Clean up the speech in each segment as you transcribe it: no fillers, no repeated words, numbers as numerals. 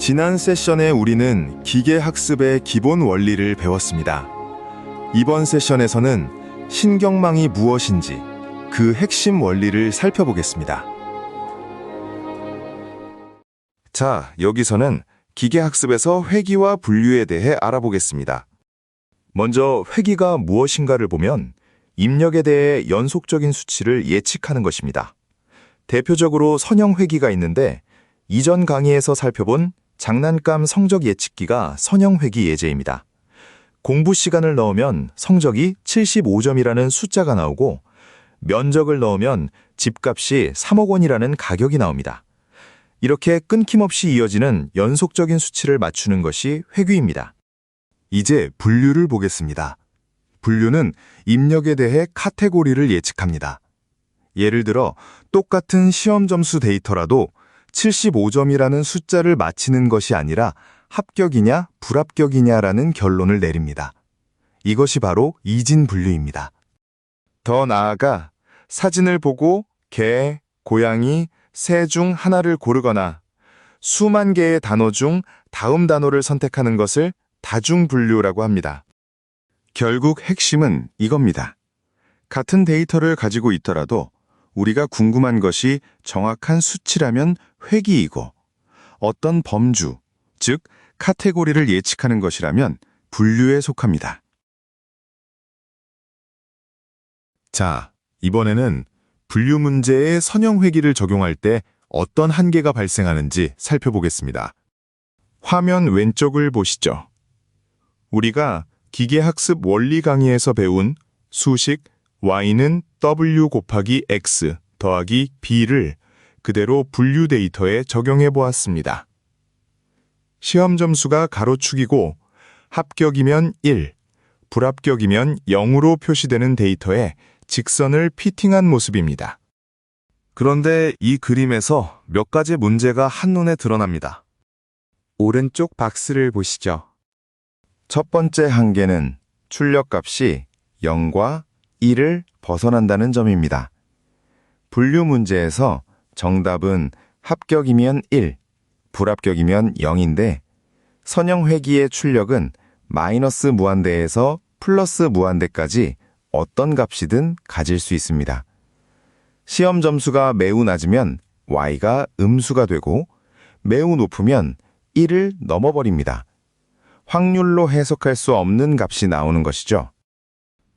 지난 세션에 우리는 기계학습의 기본 원리를 배웠습니다. 이번 세션에서는 신경망이 무엇인지 그 핵심 원리를 살펴보겠습니다. 자, 여기서는 기계학습에서 회귀와 분류에 대해 알아보겠습니다. 먼저 회귀가 무엇인가를 보면 입력에 대해 연속적인 수치를 예측하는 것입니다. 대표적으로 선형 회귀가 있는데 이전 강의에서 살펴본 장난감 성적 예측기가 선형 회귀 예제입니다. 공부 시간을 넣으면 성적이 75점이라는 숫자가 나오고 면적을 넣으면 집값이 3억 원이라는 가격이 나옵니다. 이렇게 끊김없이 이어지는 연속적인 수치를 맞추는 것이 회귀입니다. 이제 분류를 보겠습니다. 분류는 입력에 대해 카테고리를 예측합니다. 예를 들어 똑같은 시험 점수 데이터라도 75점이라는 숫자를 맞히는 것이 아니라 합격이냐 불합격이냐라는 결론을 내립니다. 이것이 바로 이진 분류입니다. 더 나아가 사진을 보고 개, 고양이, 새 중 하나를 고르거나 수만 개의 단어 중 다음 단어를 선택하는 것을 다중 분류라고 합니다. 결국 핵심은 이겁니다. 같은 데이터를 가지고 있더라도 우리가 궁금한 것이 정확한 수치라면 회귀이고 어떤 범주, 즉 카테고리를 예측하는 것이라면 분류에 속합니다. 자, 이번에는 분류 문제에 선형 회귀를 적용할 때 어떤 한계가 발생하는지 살펴보겠습니다. 화면 왼쪽을 보시죠. 우리가 기계학습 원리 강의에서 배운 수식 y는 w 곱하기 x 더하기 b를 그대로 분류 데이터에 적용해 보았습니다. 시험 점수가 가로축이고 합격이면 1, 불합격이면 0으로 표시되는 데이터에 직선을 피팅한 모습입니다. 그런데 이 그림에서 몇 가지 문제가 한눈에 드러납니다. 오른쪽 박스를 보시죠. 첫 번째 한계는 출력값이 0과 1을 벗어난다는 점입니다. 분류 문제에서 정답은 합격이면 1, 불합격이면 0인데 선형 회귀의 출력은 마이너스 무한대에서 플러스 무한대까지 어떤 값이든 가질 수 있습니다. 시험 점수가 매우 낮으면 y가 음수가 되고 매우 높으면 1을 넘어버립니다. 확률로 해석할 수 없는 값이 나오는 것이죠.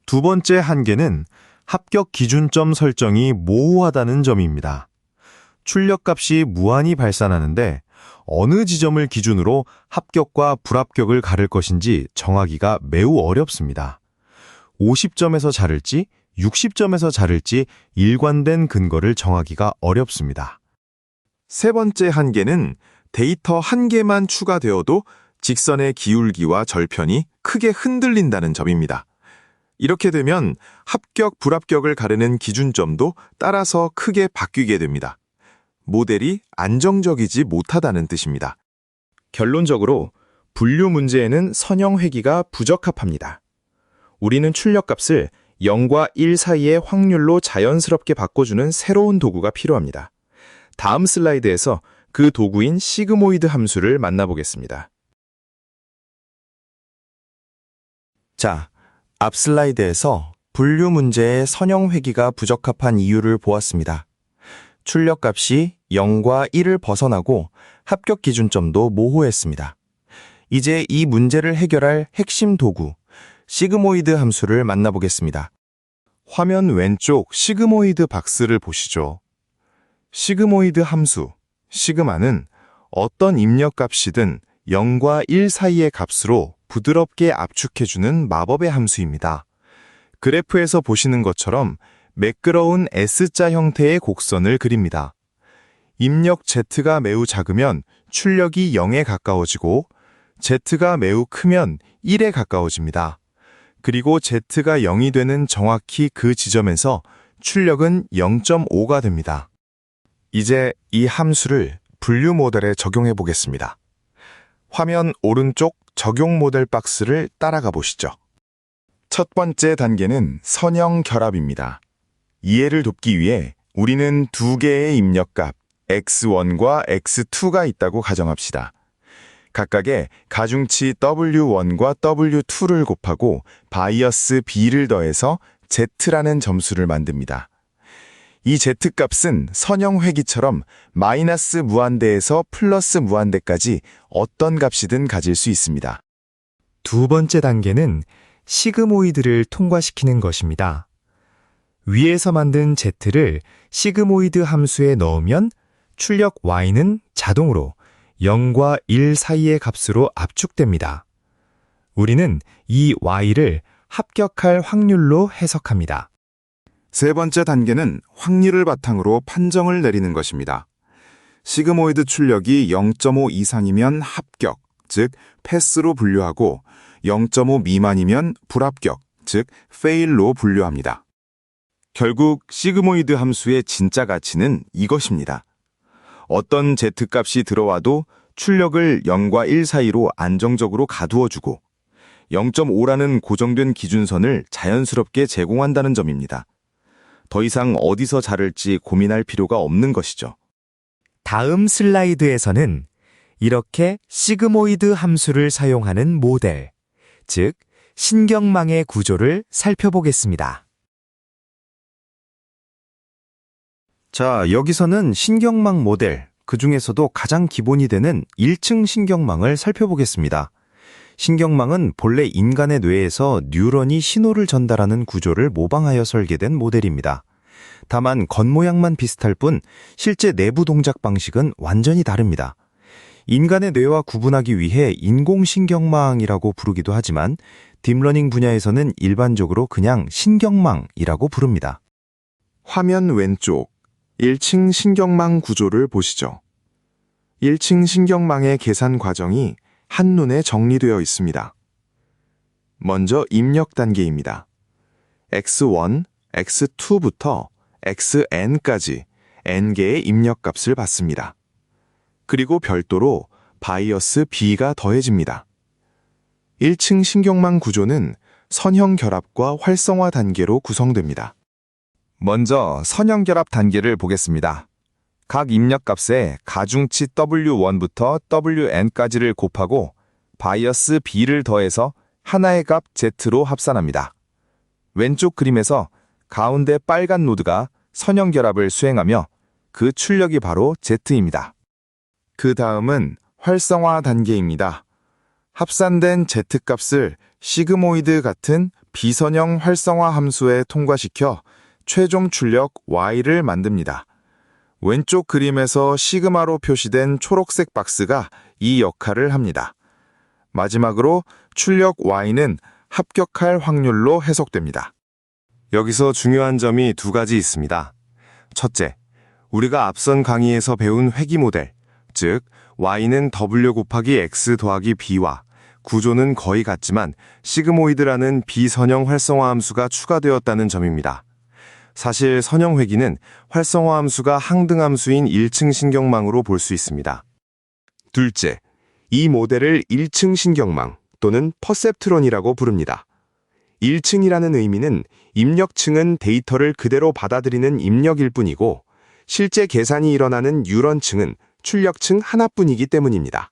두 번째 한계는 합격 기준점 설정이 모호하다는 점입니다. 출력값이 무한히 발산하는데 어느 지점을 기준으로 합격과 불합격을 가를 것인지 정하기가 매우 어렵습니다. 50점에서 자를지 60점에서 자를지 일관된 근거를 정하기가 어렵습니다. 세 번째 한계는 데이터 한 개만 추가되어도 직선의 기울기와 절편이 크게 흔들린다는 점입니다. 이렇게 되면 합격, 불합격을 가르는 기준점도 따라서 크게 바뀌게 됩니다. 모델이 안정적이지 못하다는 뜻입니다. 결론적으로 분류 문제에는 선형 회귀가 부적합합니다. 우리는 출력값을 0과 1 사이의 확률로 자연스럽게 바꿔주는 새로운 도구가 필요합니다. 다음 슬라이드에서 그 도구인 시그모이드 함수를 만나보겠습니다. 자, 앞 슬라이드에서 분류 문제의 선형 회귀가 부적합한 이유를 보았습니다. 출력값이 0과 1을 벗어나고 합격 기준점도 모호했습니다. 이제 이 문제를 해결할 핵심 도구, 시그모이드 함수를 만나보겠습니다. 화면 왼쪽 시그모이드 박스를 보시죠. 시그모이드 함수, 시그마는 어떤 입력값이든 0과 1 사이의 값으로 부드럽게 압축해주는 마법의 함수입니다. 그래프에서 보시는 것처럼 매끄러운 S자 형태의 곡선을 그립니다. 입력 Z가 매우 작으면 출력이 0에 가까워지고 Z가 매우 크면 1에 가까워집니다. 그리고 Z가 0이 되는 정확히 그 지점에서 출력은 0.5가 됩니다. 이제 이 함수를 분류 모델에 적용해 보겠습니다. 화면 오른쪽 적용 모델 박스를 따라가 보시죠. 첫 번째 단계는 선형 결합입니다. 이해를 돕기 위해 우리는 두 개의 입력값 X1과 X2가 있다고 가정합시다. 각각의 가중치 W1과 W2를 곱하고 바이어스 B를 더해서 Z라는 점수를 만듭니다. 이 Z값은 선형 회기처럼 마이너스 무한대에서 플러스 무한대까지 어떤 값이든 가질 수 있습니다. 두 번째 단계는 시그모이드를 통과시키는 것입니다. 위에서 만든 Z를 시그모이드 함수에 넣으면 출력 Y는 자동으로 0과 1 사이의 값으로 압축됩니다. 우리는 이 Y를 합격할 확률로 해석합니다. 세 번째 단계는 확률을 바탕으로 판정을 내리는 것입니다. 시그모이드 출력이 0.5 이상이면 합격, 즉 패스로 분류하고 0.5 미만이면 불합격, 즉 fail로 분류합니다. 결국 시그모이드 함수의 진짜 가치는 이것입니다. 어떤 Z값이 들어와도 출력을 0과 1 사이로 안정적으로 가두어주고 0.5라는 고정된 기준선을 자연스럽게 제공한다는 점입니다. 더 이상 어디서 자를지 고민할 필요가 없는 것이죠. 다음 슬라이드에서는 이렇게 시그모이드 함수를 사용하는 모델, 즉 신경망의 구조를 살펴보겠습니다. 자, 여기서는 신경망 모델, 그 중에서도 가장 기본이 되는 1층 신경망을 살펴보겠습니다. 신경망은 본래 인간의 뇌에서 뉴런이 신호를 전달하는 구조를 모방하여 설계된 모델입니다. 다만 겉모양만 비슷할 뿐 실제 내부 동작 방식은 완전히 다릅니다. 인간의 뇌와 구분하기 위해 인공신경망이라고 부르기도 하지만 딥러닝 분야에서는 일반적으로 그냥 신경망이라고 부릅니다. 화면 왼쪽 1층 신경망 구조를 보시죠. 1층 신경망의 계산 과정이 한눈에 정리되어 있습니다. 먼저 입력 단계입니다. X1, X2부터 XN까지 N개의 입력값을 받습니다. 그리고 별도로 바이어스 B가 더해집니다. 1층 신경망 구조는 선형 결합과 활성화 단계로 구성됩니다. 먼저 선형 결합 단계를 보겠습니다. 각 입력값에 가중치 W1부터 WN까지를 곱하고 바이어스 B를 더해서 하나의 값 Z로 합산합니다. 왼쪽 그림에서 가운데 빨간 노드가 선형 결합을 수행하며 그 출력이 바로 Z입니다. 그 다음은 활성화 단계입니다. 합산된 Z값을 시그모이드 같은 비선형 활성화 함수에 통과시켜 최종 출력 Y를 만듭니다. 왼쪽 그림에서 시그마로 표시된 초록색 박스가 이 역할을 합니다. 마지막으로 출력 Y는 합격할 확률로 해석됩니다. 여기서 중요한 점이 두 가지 있습니다. 첫째, 우리가 앞선 강의에서 배운 회귀 모델, 즉 Y는 W 곱하기 X 더하기 B와 구조는 거의 같지만 시그모이드라는 비선형 활성화 함수가 추가되었다는 점입니다. 사실 선형 회귀는 활성화 함수가 항등함수인 1층 신경망으로 볼 수 있습니다. 둘째, 이 모델을 1층 신경망 또는 퍼셉트론이라고 부릅니다. 1층이라는 의미는 입력층은 데이터를 그대로 받아들이는 입력일 뿐이고 실제 계산이 일어나는 뉴런층은 출력층 하나뿐이기 때문입니다.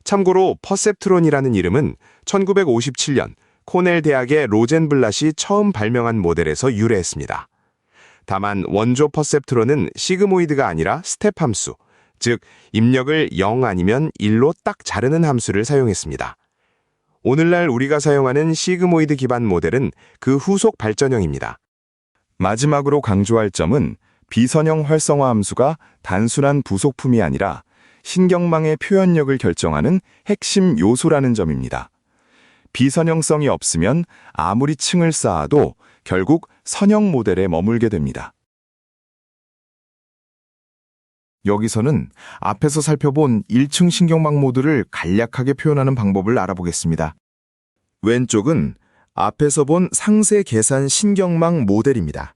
참고로 퍼셉트론이라는 이름은 1957년 코넬 대학의 로젠블랏이 처음 발명한 모델에서 유래했습니다. 다만 원조 퍼셉트론은 시그모이드가 아니라 스텝 함수, 즉 입력을 0 아니면 1로 딱 자르는 함수를 사용했습니다. 오늘날 우리가 사용하는 시그모이드 기반 모델은 그 후속 발전형입니다. 마지막으로 강조할 점은 비선형 활성화 함수가 단순한 부속품이 아니라 신경망의 표현력을 결정하는 핵심 요소라는 점입니다. 비선형성이 없으면 아무리 층을 쌓아도 결국 선형 모델에 머물게 됩니다. 여기서는 앞에서 살펴본 1층 신경망 모드를 간략하게 표현하는 방법을 알아보겠습니다. 왼쪽은 앞에서 본 상세 계산 신경망 모델입니다.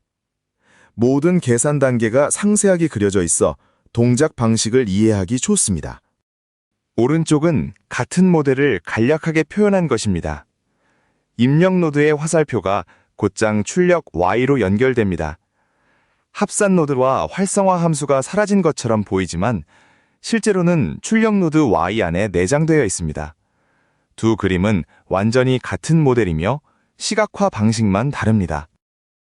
모든 계산 단계가 상세하게 그려져 있어 동작 방식을 이해하기 좋습니다. 오른쪽은 같은 모델을 간략하게 표현한 것입니다. 입력 노드의 화살표가 곧장 출력 Y로 연결됩니다. 합산 노드와 활성화 함수가 사라진 것처럼 보이지만 실제로는 출력 노드 Y 안에 내장되어 있습니다. 두 그림은 완전히 같은 모델이며 시각화 방식만 다릅니다.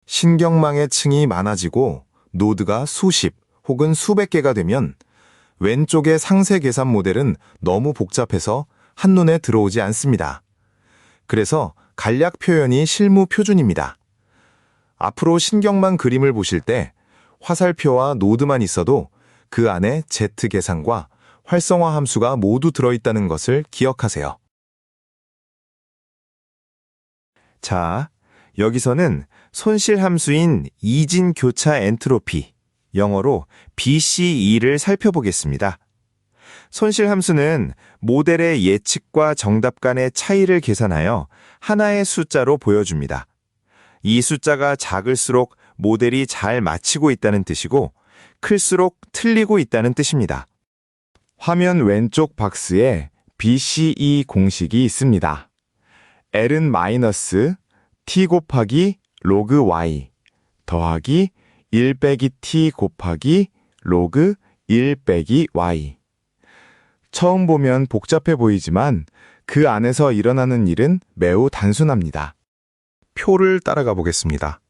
신경망의 층이 많아지고 노드가 수십 혹은 수백 개가 되면 왼쪽의 상세 계산 모델은 너무 복잡해서 한눈에 들어오지 않습니다. 그래서 간략 표현이 실무 표준입니다. 앞으로 신경망 그림을 보실 때 화살표와 노드만 있어도 그 안에 Z 계산과 활성화 함수가 모두 들어있다는 것을 기억하세요. 자, 여기서는 손실 함수인 이진 교차 엔트로피, 영어로 BCE를 살펴보겠습니다. 손실 함수는 모델의 예측과 정답 간의 차이를 계산하여 하나의 숫자로 보여줍니다. 이 숫자가 작을수록 모델이 잘 맞히고 있다는 뜻이고 클수록 틀리고 있다는 뜻입니다. 화면 왼쪽 박스에 BCE 공식이 있습니다. L은 마이너스 t 곱하기 로그 y 더하기 1 빼기 t 곱하기 로그 1 빼기 y. 처음 보면 복잡해 보이지만 그 안에서 일어나는 일은 매우 단순합니다. 표를 따라가 보겠습니다.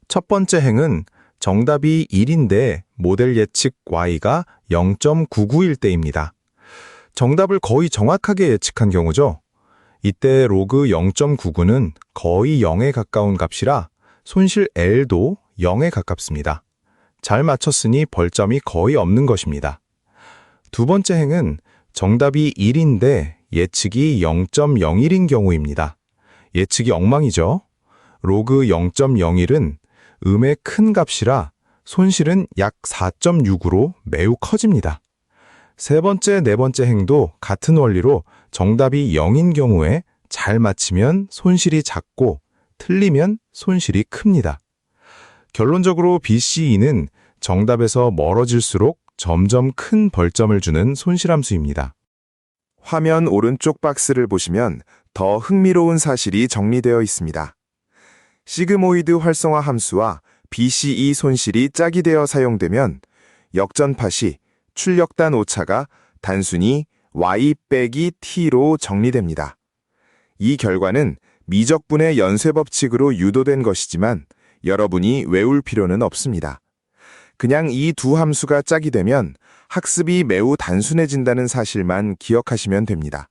첫 번째 행은 정답이 1인데 모델 예측 y가 0.991 때입니다. 정답을 거의 정확하게 예측한 경우죠. 이때 로그 0.99는 거의 0에 가까운 값이라 손실 L도 0에 가깝습니다. 잘 맞췄으니 벌점이 거의 없는 것입니다. 두 번째 행은 정답이 1인데 예측이 0.01인 경우입니다. 예측이 엉망이죠. 로그 0.01은 음의 큰 값이라 손실은 약 4.6으로 매우 커집니다. 세 번째, 네 번째 행도 같은 원리로 정답이 0인 경우에 잘 맞히면 손실이 작고 틀리면 손실이 큽니다. 결론적으로 BCE는 정답에서 멀어질수록 점점 큰 벌점을 주는 손실함수입니다. 화면 오른쪽 박스를 보시면 더 흥미로운 사실이 정리되어 있습니다. 시그모이드 활성화 함수와 BCE 손실이 짝이 되어 사용되면 역전파 시 출력단 오차가 단순히 y 빼기 t로 정리됩니다. 이 결과는 미적분의 연쇄법칙으로 유도된 것이지만 여러분이 외울 필요는 없습니다. 그냥 이 두 함수가 짝이 되면 학습이 매우 단순해진다는 사실만 기억하시면 됩니다.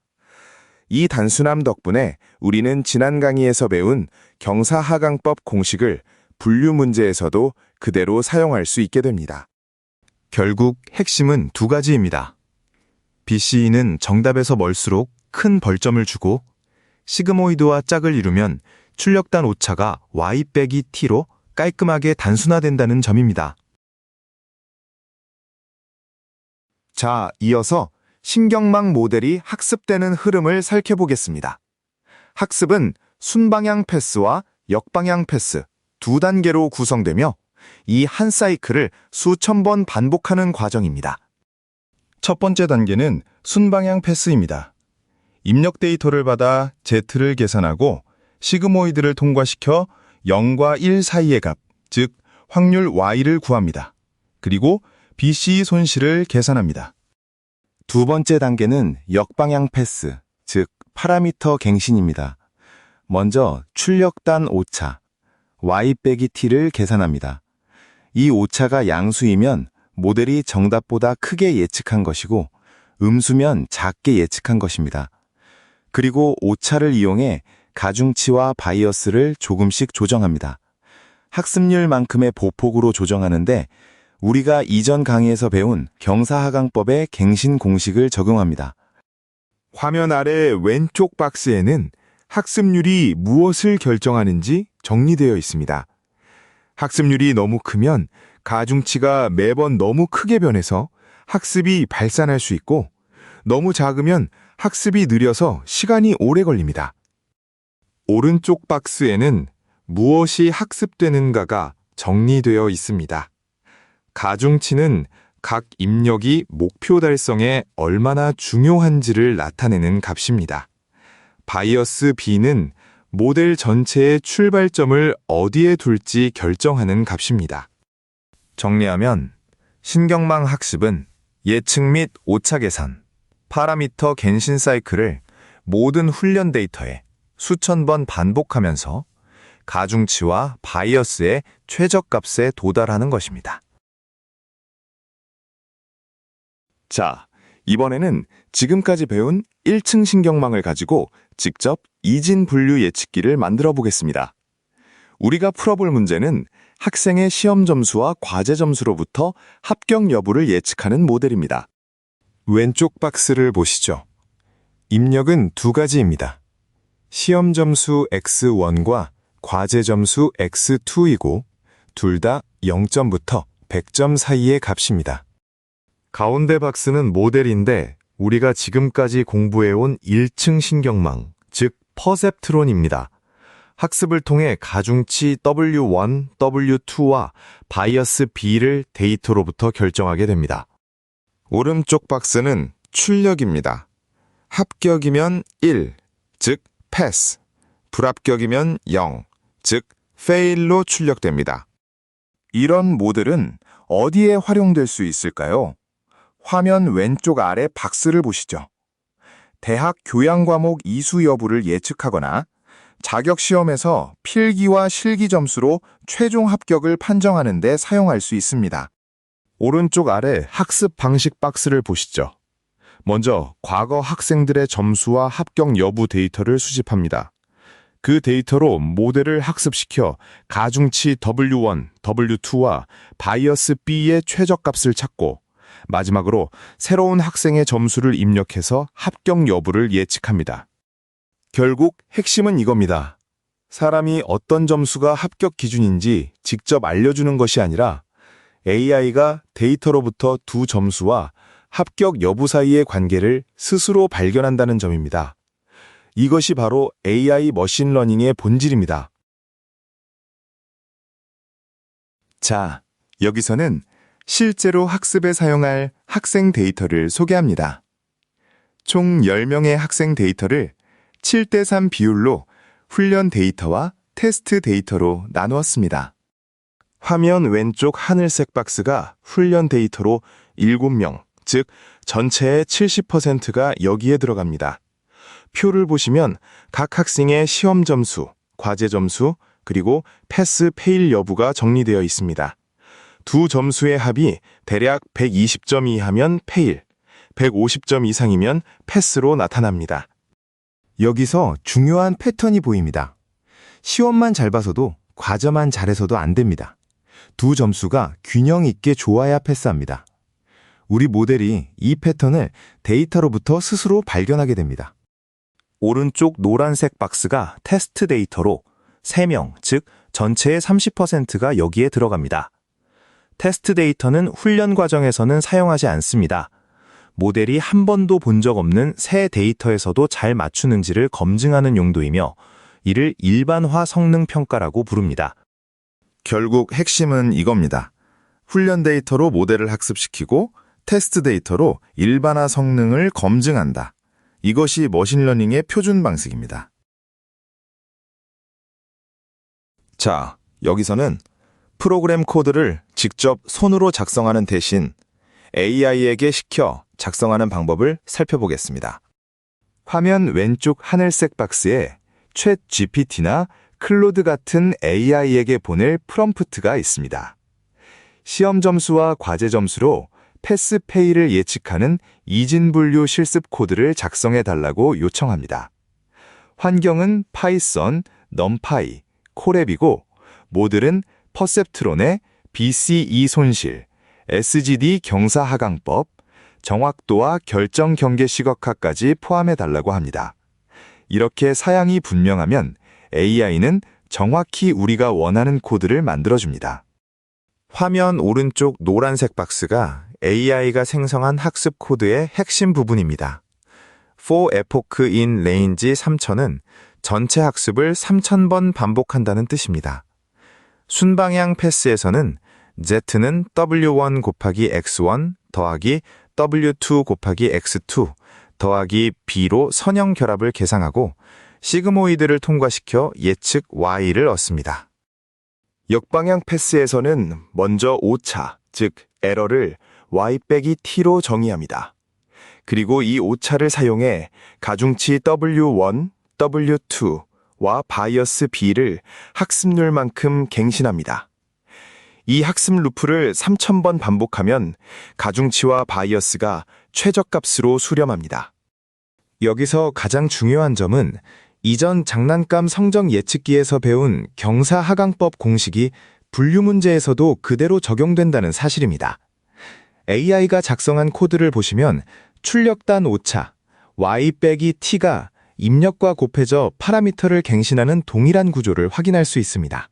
이 단순함 덕분에 우리는 지난 강의에서 배운 경사하강법 공식을 분류 문제에서도 그대로 사용할 수 있게 됩니다. 결국 핵심은 두 가지입니다. BCE는 정답에서 멀수록 큰 벌점을 주고 시그모이드와 짝을 이루면 출력단 오차가 y 빼기 t로 깔끔하게 단순화된다는 점입니다. 자, 이어서 신경망 모델이 학습되는 흐름을 살펴보겠습니다. 학습은 순방향 패스와 역방향 패스 두 단계로 구성되며 이 한 사이클을 수천 번 반복하는 과정입니다. 첫 번째 단계는 순방향 패스입니다. 입력 데이터를 받아 Z를 계산하고 시그모이드를 통과시켜 0과 1 사이의 값, 즉 확률 Y를 구합니다. 그리고 BCE 손실을 계산합니다. 두 번째 단계는 역방향 패스, 즉 파라미터 갱신입니다. 먼저 출력단 오차, Y 빼기 T를 계산합니다. 이 오차가 양수이면 모델이 정답보다 크게 예측한 것이고 음수면 작게 예측한 것입니다. 그리고 오차를 이용해 가중치와 바이어스를 조금씩 조정합니다. 학습률만큼의 보폭으로 조정하는데 우리가 이전 강의에서 배운 경사하강법의 갱신 공식을 적용합니다. 화면 아래 왼쪽 박스에는 학습률이 무엇을 결정하는지 정리되어 있습니다. 학습률이 너무 크면 가중치가 매번 너무 크게 변해서 학습이 발산할 수 있고 너무 작으면 학습이 느려서 시간이 오래 걸립니다. 오른쪽 박스에는 무엇이 학습되는가가 정리되어 있습니다. 가중치는 각 입력이 목표 달성에 얼마나 중요한지를 나타내는 값입니다. 바이어스 B는 모델 전체의 출발점을 어디에 둘지 결정하는 값입니다. 정리하면 신경망 학습은 예측 및 오차 계산, 파라미터 갱신 사이클을 모든 훈련 데이터에 수천 번 반복하면서 가중치와 바이어스의 최저값에 도달하는 것입니다. 자, 이번에는 지금까지 배운 1층 신경망을 가지고 직접 이진 분류 예측기를 만들어 보겠습니다. 우리가 풀어볼 문제는 학생의 시험 점수와 과제 점수로부터 합격 여부를 예측하는 모델입니다. 왼쪽 박스를 보시죠. 입력은 두 가지입니다. 시험 점수 X1과 과제 점수 X2이고 둘 다 0점부터 100점 사이의 값입니다. 가운데 박스는 모델인데 우리가 지금까지 공부해온 1층 신경망, 즉 퍼셉트론입니다. 학습을 통해 가중치 W1, W2와 바이어스 B를 데이터로부터 결정하게 됩니다. 오른쪽 박스는 출력입니다. 합격이면 1, 즉 패스, 불합격이면 0, 즉 fail로 출력됩니다. 이런 모델은 어디에 활용될 수 있을까요? 화면 왼쪽 아래 박스를 보시죠. 대학 교양 과목 이수 여부를 예측하거나 자격시험에서 필기와 실기 점수로 최종 합격을 판정하는 데 사용할 수 있습니다. 오른쪽 아래 학습 방식 박스를 보시죠. 먼저 과거 학생들의 점수와 합격 여부 데이터를 수집합니다. 그 데이터로 모델을 학습시켜 가중치 W1, W2와 바이어스 B의 최저값을 찾고 마지막으로 새로운 학생의 점수를 입력해서 합격 여부를 예측합니다. 결국 핵심은 이겁니다. 사람이 어떤 점수가 합격 기준인지 직접 알려주는 것이 아니라 AI가 데이터로부터 두 점수와 합격 여부 사이의 관계를 스스로 발견한다는 점입니다. 이것이 바로 AI 머신러닝의 본질입니다. 자, 여기서는 실제로 학습에 사용할 학생 데이터를 소개합니다. 총 10명의 학생 데이터를 7:3 비율로 훈련 데이터와 테스트 데이터로 나누었습니다. 화면 왼쪽 하늘색 박스가 훈련 데이터로 7명, 즉 전체의 70%가 여기에 들어갑니다. 표를 보시면 각 학생의 시험 점수, 과제 점수, 그리고 패스, 페일 여부가 정리되어 있습니다. 두 점수의 합이 대략 120점 이하면 페일, 150점 이상이면 패스로 나타납니다. 여기서 중요한 패턴이 보입니다. 시험만 잘 봐서도 과제만 잘해서도 안 됩니다. 두 점수가 균형 있게 좋아야 패스합니다. 우리 모델이 이 패턴을 데이터로부터 스스로 발견하게 됩니다. 오른쪽 노란색 박스가 테스트 데이터로 3명, 즉 전체의 30%가 여기에 들어갑니다. 테스트 데이터는 훈련 과정에서는 사용하지 않습니다. 모델이 한 번도 본 적 없는 새 데이터에서도 잘 맞추는지를 검증하는 용도이며 이를 일반화 성능 평가라고 부릅니다. 결국 핵심은 이겁니다. 훈련 데이터로 모델을 학습시키고 테스트 데이터로 일반화 성능을 검증한다. 이것이 머신러닝의 표준 방식입니다. 자, 여기서는 프로그램 코드를 직접 손으로 작성하는 대신 AI에게 시켜 작성하는 방법을 살펴보겠습니다. 화면 왼쪽 하늘색 박스에 챗 GPT나 클로드 같은 AI에게 보낼 프롬프트가 있습니다. 시험 점수와 과제 점수로 패스 페이를 예측하는 이진 분류 실습 코드를 작성해 달라고 요청합니다. 환경은 파이썬, 넘파이, 콜앱이고 모델은 퍼셉트론의 BCE 손실, SGD 경사 하강법, 정확도와 결정 경계 시각화까지 포함해 달라고 합니다. 이렇게 사양이 분명하면 AI는 정확히 우리가 원하는 코드를 만들어줍니다. 화면 오른쪽 노란색 박스가 AI가 생성한 학습 코드의 핵심 부분입니다. For epoch in range 3000은 전체 학습을 3000번 반복한다는 뜻입니다. 순방향 패스에서는 Z는 W1 곱하기 X1 더하기 W2 곱하기 X2 더하기 B로 선형 결합을 계상하고 시그모이드를 통과시켜 예측 Y를 얻습니다. 역방향 패스에서는 먼저 오차, 즉 에러를 y 빼기 t로 정의합니다. 그리고 이 오차를 사용해 가중치 W1, W2와 바이어스 B를 학습률만큼 갱신합니다. 이 학습 루프를 3000번 반복하면 가중치와 바이어스가 최저값으로 수렴합니다. 여기서 가장 중요한 점은 이전 장난감 성적 예측기에서 배운 경사하강법 공식이 분류 문제에서도 그대로 적용된다는 사실입니다. AI가 작성한 코드를 보시면 출력단 오차, y 빼기 t가 입력과 곱해져 파라미터를 갱신하는 동일한 구조를 확인할 수 있습니다.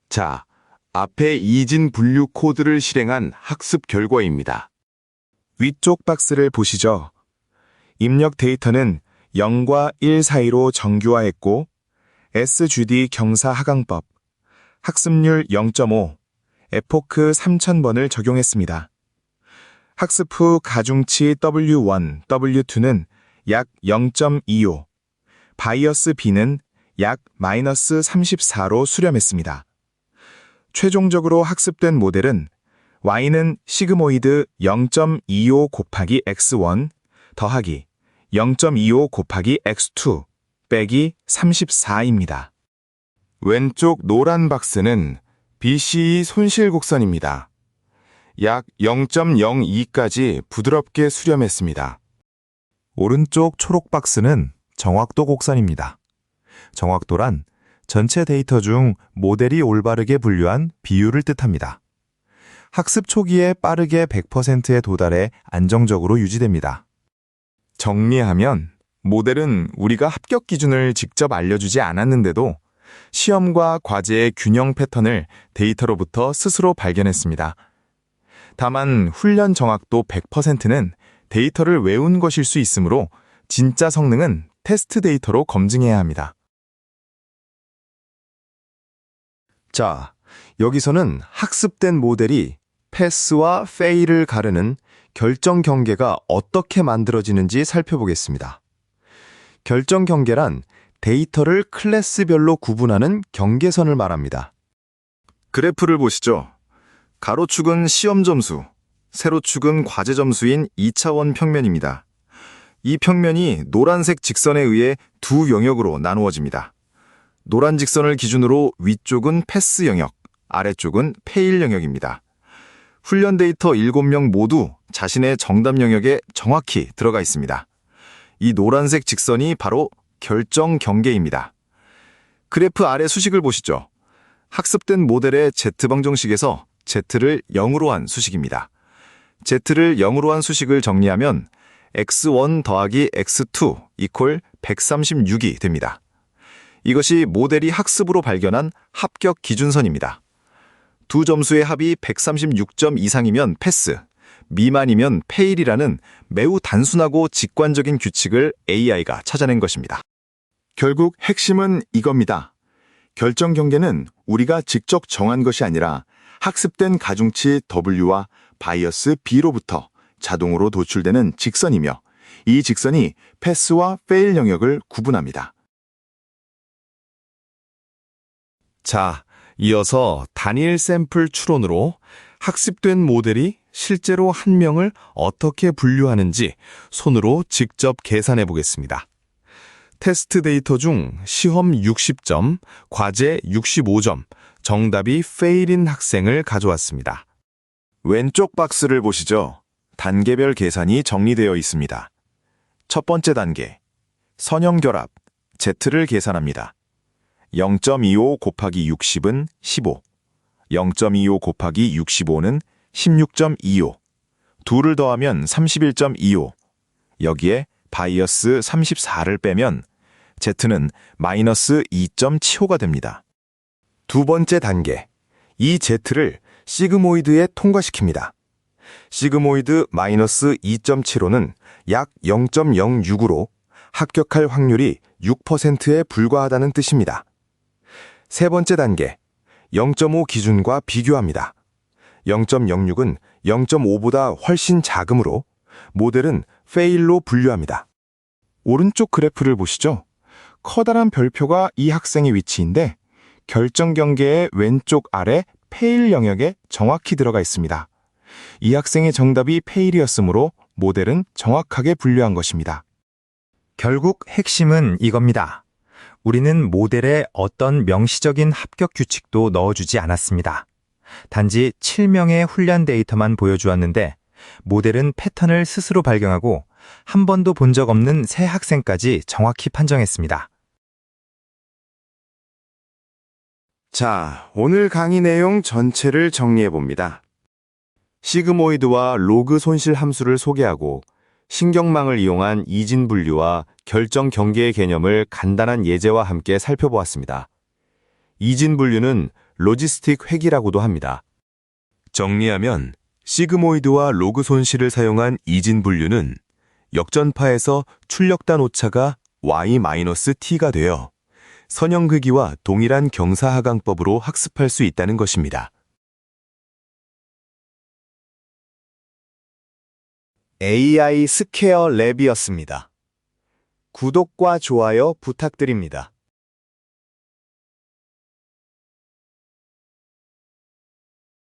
자, 앞에 이진 분류 코드를 실행한 학습 결과입니다. 위쪽 박스를 보시죠. 입력 데이터는 0과 1 사이로 정규화했고 SGD 경사하강법, 학습률 0.5, 에포크 3000번을 적용했습니다. 학습 후 가중치 W1, W2는 약 0.25, 바이어스 B는 약 마이너스 34로 수렴했습니다. 최종적으로 학습된 모델은 y는 시그모이드 0.25 곱하기 x1 더하기 0.25 곱하기 x2 빼기 34입니다. 왼쪽 노란 박스는 BCE 손실 곡선입니다. 약 0.02까지 부드럽게 수렴했습니다. 오른쪽 초록 박스는 정확도 곡선입니다. 정확도란 전체 데이터 중 모델이 올바르게 분류한 비율을 뜻합니다. 학습 초기에 빠르게 100%에 도달해 안정적으로 유지됩니다. 정리하면 모델은 우리가 합격 기준을 직접 알려주지 않았는데도 시험과 과제의 균형 패턴을 데이터로부터 스스로 발견했습니다. 다만 훈련 정확도 100%는 데이터를 외운 것일 수 있으므로 진짜 성능은 테스트 데이터로 검증해야 합니다. 자, 여기서는 학습된 모델이 패스와 페일을 가르는 결정 경계가 어떻게 만들어지는지 살펴보겠습니다. 결정 경계란 데이터를 클래스별로 구분하는 경계선을 말합니다. 그래프를 보시죠. 가로축은 시험 점수, 세로축은 과제 점수인 2차원 평면입니다. 이 평면이 노란색 직선에 의해 두 영역으로 나누어집니다. 노란 직선을 기준으로 위쪽은 패스 영역, 아래쪽은 페일 영역입니다. 훈련 데이터 7명 모두 자신의 정답 영역에 정확히 들어가 있습니다. 이 노란색 직선이 바로 결정 경계입니다. 그래프 아래 수식을 보시죠. 학습된 모델의 Z방정식에서 Z를 0으로 한 수식입니다. Z를 0으로 한 수식을 정리하면 x1 더하기 x2 이퀄 136이 됩니다. 이것이 모델이 학습으로 발견한 합격 기준선입니다. 두 점수의 합이 136점 이상이면 패스, 미만이면 페일이라는 매우 단순하고 직관적인 규칙을 AI가 찾아낸 것입니다. 결국 핵심은 이겁니다. 결정 경계는 우리가 직접 정한 것이 아니라 학습된 가중치 W와 바이어스 B로부터 자동으로 도출되는 직선이며 이 직선이 패스와 페일 영역을 구분합니다. 자, 이어서 단일 샘플 추론으로 학습된 모델이 실제로 한 명을 어떻게 분류하는지 손으로 직접 계산해 보겠습니다. 테스트 데이터 중 시험 60점, 과제 65점, 정답이 페일인 학생을 가져왔습니다. 왼쪽 박스를 보시죠. 단계별 계산이 정리되어 있습니다. 첫 번째 단계, 선형 결합, Z를 계산합니다. 0.25 곱하기 60은 15, 0.25 곱하기 65는 16.25, 둘을 더하면 31.25, 여기에 바이어스 34를 빼면 Z는 마이너스 2.75가 됩니다. 두 번째 단계, 이 Z를 시그모이드에 통과시킵니다. 시그모이드 마이너스 2.75는 약 0.06으로 합격할 확률이 6%에 불과하다는 뜻입니다. 세 번째 단계, 0.5 기준과 비교합니다. 0.06은 0.5보다 훨씬 작으므로 모델은 페일로 분류합니다. 오른쪽 그래프를 보시죠. 커다란 별표가 이 학생의 위치인데 결정 경계의 왼쪽 아래 페일 영역에 정확히 들어가 있습니다. 이 학생의 정답이 페일이었으므로 모델은 정확하게 분류한 것입니다. 결국 핵심은 이겁니다. 우리는 모델에 어떤 명시적인 합격 규칙도 넣어주지 않았습니다. 단지 7명의 훈련 데이터만 보여주었는데 모델은 패턴을 스스로 발견하고 한 번도 본 적 없는 새 학생까지 정확히 판정했습니다. 자, 오늘 강의 내용 전체를 정리해 봅니다. 시그모이드와 로그 손실 함수를 소개하고 신경망을 이용한 이진 분류와 결정 경계의 개념을 간단한 예제와 함께 살펴보았습니다. 이진 분류는 로지스틱 획이라고도 합니다. 정리하면 시그모이드와 로그 손실을 사용한 이진 분류는 역전파에서 출력단 오차가 y-t가 되어 선형극이와 동일한 경사하강법으로 학습할 수 있다는 것입니다. AI 스퀘어 랩이었습니다. 구독과 좋아요 부탁드립니다.